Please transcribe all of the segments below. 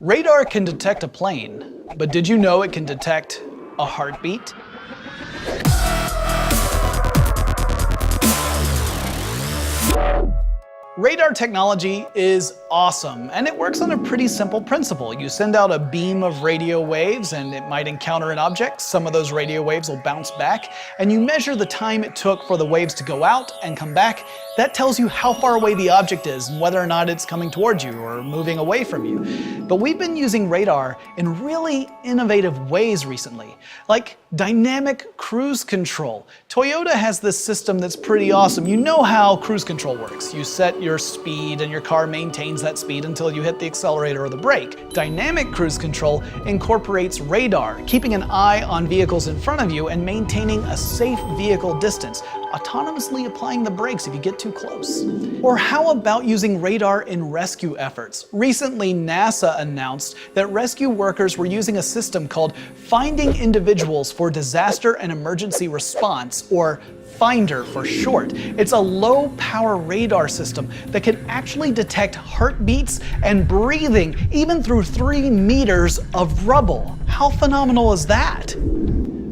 Radar can detect a plane, but did you know it can detect a heartbeat? Radar technology is awesome, and it works on a pretty simple principle. You send out a beam of radio waves and it might encounter an object. Some of those radio waves will bounce back, and you measure the time it took for the waves to go out and come back. That tells you how far away the object is and whether or not it's coming towards you or moving away from you. But we've been using radar in really innovative ways recently, like dynamic cruise control. Toyota has this system that's pretty awesome. You know how cruise control works. You set your speed and your car maintains that speed until you hit the accelerator or the brake. Dynamic cruise control incorporates radar, keeping an eye on vehicles in front of you and maintaining a safe vehicle distance, autonomously applying the brakes if you get too close. Or how about using radar in rescue efforts? Recently, NASA announced that rescue workers were using a system called Finding Individuals for Disaster and Emergency Response, or FINDER for short. It's a low-power radar system that can actually detect heartbeats and breathing even through 3 meters of rubble. How phenomenal is that?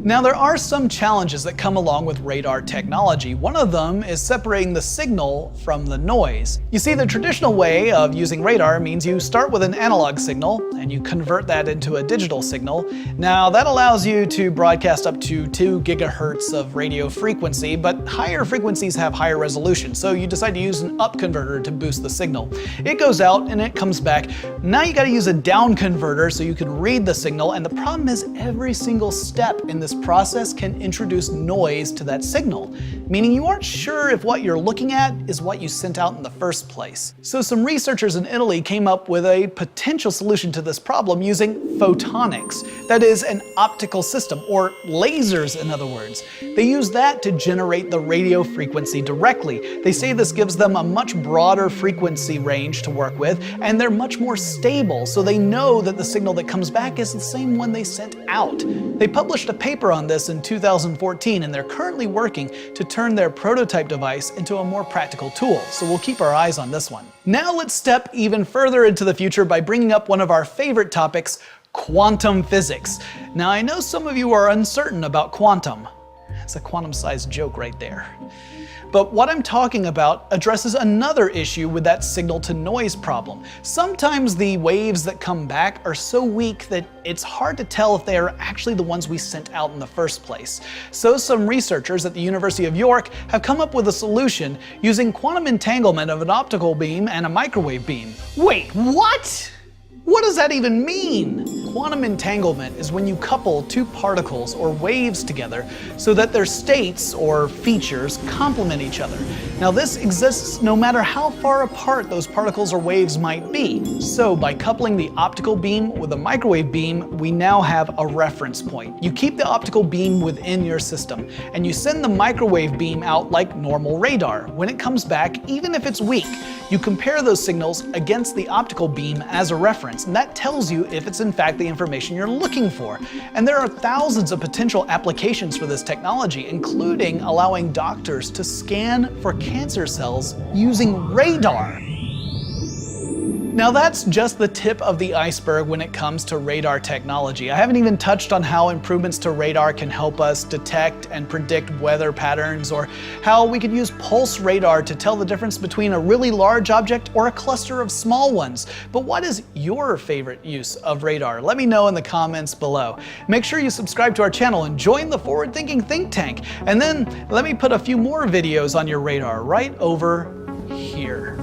Now, there are some challenges that come along with radar technology. One of them is separating the signal from the noise. You see, the traditional way of using radar means you start with an analog signal and you convert that into a digital signal. Now, that allows you to broadcast up to 2 gigahertz of radio frequency, but higher frequencies have higher resolution, so you decide to use an up converter to boost the signal. It goes out and it comes back. Now you gotta use a down converter so you can read the signal, and the problem is every single step in this process can introduce noise to that signal, meaning you aren't sure if what you're looking at is what you sent out in the first place. So some researchers in Italy came up with a potential solution to this problem using photonics. That is an optical system, or lasers in other words. They use that to generate the radio frequency directly. They say this gives them a much broader frequency range to work with, and they're much more stable, so they know that the signal that comes back is the same one they sent out. They published a paper on this in 2014, and they're currently working to turn their prototype device into a more practical tool, so we'll keep our eyes on this one. Now let's step even further into the future by bringing up one of our favorite topics, quantum physics. Now, I know some of you are uncertain about quantum. It's a quantum-sized joke right there. But what I'm talking about addresses another issue with that signal-to-noise problem. Sometimes the waves that come back are so weak that it's hard to tell if they are actually the ones we sent out in the first place. So some researchers at the University of York have come up with a solution using quantum entanglement of an optical beam and a microwave beam. Wait, what? What does that even mean? Quantum entanglement is when you couple 2 particles or waves together so that their states or features complement each other. Now, this exists no matter how far apart those particles or waves might be. So by coupling the optical beam with a microwave beam, we now have a reference point. You keep the optical beam within your system, and you send the microwave beam out like normal radar. When it comes back, even if it's weak, you compare those signals against the optical beam as a reference, and that tells you if it's in fact the information you're looking for. And there are thousands of potential applications for this technology, including allowing doctors to scan for cancer cells using radar. Now that's just the tip of the iceberg when it comes to radar technology. I haven't even touched on how improvements to radar can help us detect and predict weather patterns, or how we could use pulse radar to tell the difference between a really large object or a cluster of small ones. But what is your favorite use of radar? Let me know in the comments below. Make sure you subscribe to our channel and join the Forward Thinking Think Tank. And then let me put a few more videos on your radar right over here.